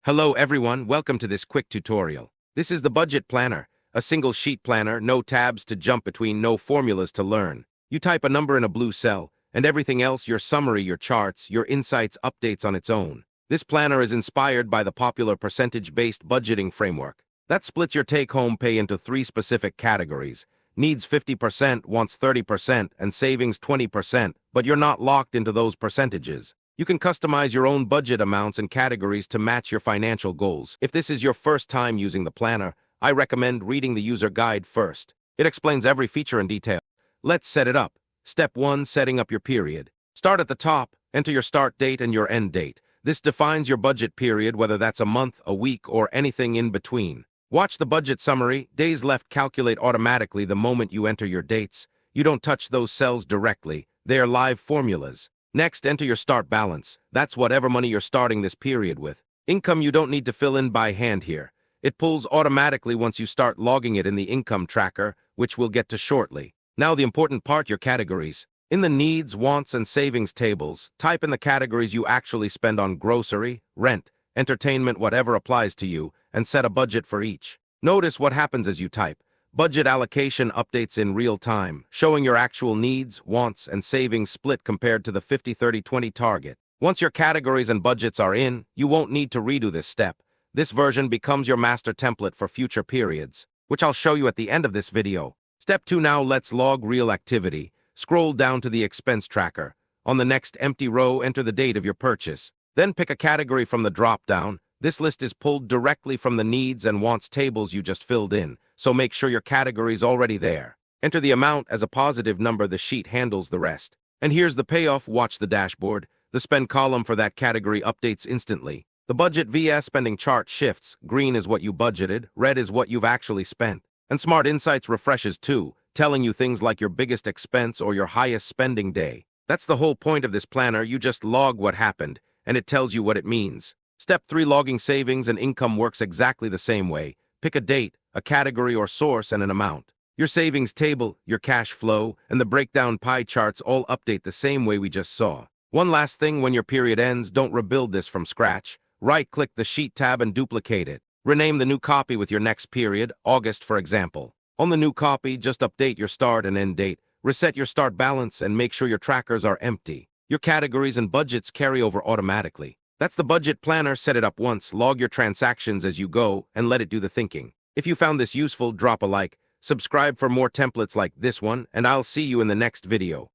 Hello everyone, welcome to this quick tutorial. This is the budget planner, a single sheet planner, no tabs to jump between, no formulas to learn. You type a number in a blue cell, and everything else, your summary, your charts, your insights, updates on its own. This planner is inspired by the popular percentage-based budgeting framework. That splits your take-home pay into three specific categories. Needs 50%, wants 30%, and savings 20%, but you're not locked into those percentages. You can customize your own budget amounts and categories to match your financial goals. If this is your first time using the planner, I recommend reading the user guide first. It explains every feature in detail. Let's set it up. Step 1. Setting up your period. Start at the top, enter your start date and your end date. This defines your budget period, whether that's a month, a week, or anything in between. Watch the budget summary. Days left calculate automatically the moment you enter your dates. You don't touch those cells directly. They are live formulas. Next, enter your start balance. That's whatever money you're starting this period with. Income you don't need to fill in by hand here. It pulls automatically once you start logging it in the income tracker, which we'll get to shortly. Now the important part, your categories. In the needs, wants, and savings tables, type in the categories you actually spend on grocery, rent, entertainment, whatever applies to you, and set a budget for each. Notice what happens as you type. Budget allocation updates in real time, showing your actual needs, wants, and savings split compared to the 50-30-20 target. Once your categories and budgets are in, you won't need to redo this step. This version becomes your master template for future periods, which I'll show you at the end of this video. Step 2. Now let's log real activity. Scroll down to the expense tracker. On the next empty row, enter the date of your purchase. Then pick a category from the drop-down. This list is pulled directly from the needs and wants tables you just filled in, so make sure your category's already there. Enter the amount as a positive number, the sheet handles the rest. And here's the payoff. Watch the dashboard. The spend column for that category updates instantly. The budget vs spending chart shifts. Green is what you budgeted, red is what you've actually spent. And Smart Insights refreshes too, telling you things like your biggest expense or your highest spending day. That's the whole point of this planner. You just log what happened, and it tells you what it means. Step 3. Logging savings and income works exactly the same way. Pick a date, a category or source, and an amount. Your savings table, your cash flow, and the breakdown pie charts all update the same way we just saw. One last thing, when your period ends, don't rebuild this from scratch. Right-click the Sheet tab and duplicate it. Rename the new copy with your next period, August for example. On the new copy, just update your start and end date, reset your start balance, and make sure your trackers are empty. Your categories and budgets carry over automatically. That's the budget planner. Set it up once, log your transactions as you go, and let it do the thinking. If you found this useful, drop a like, subscribe for more templates like this one, and I'll see you in the next video.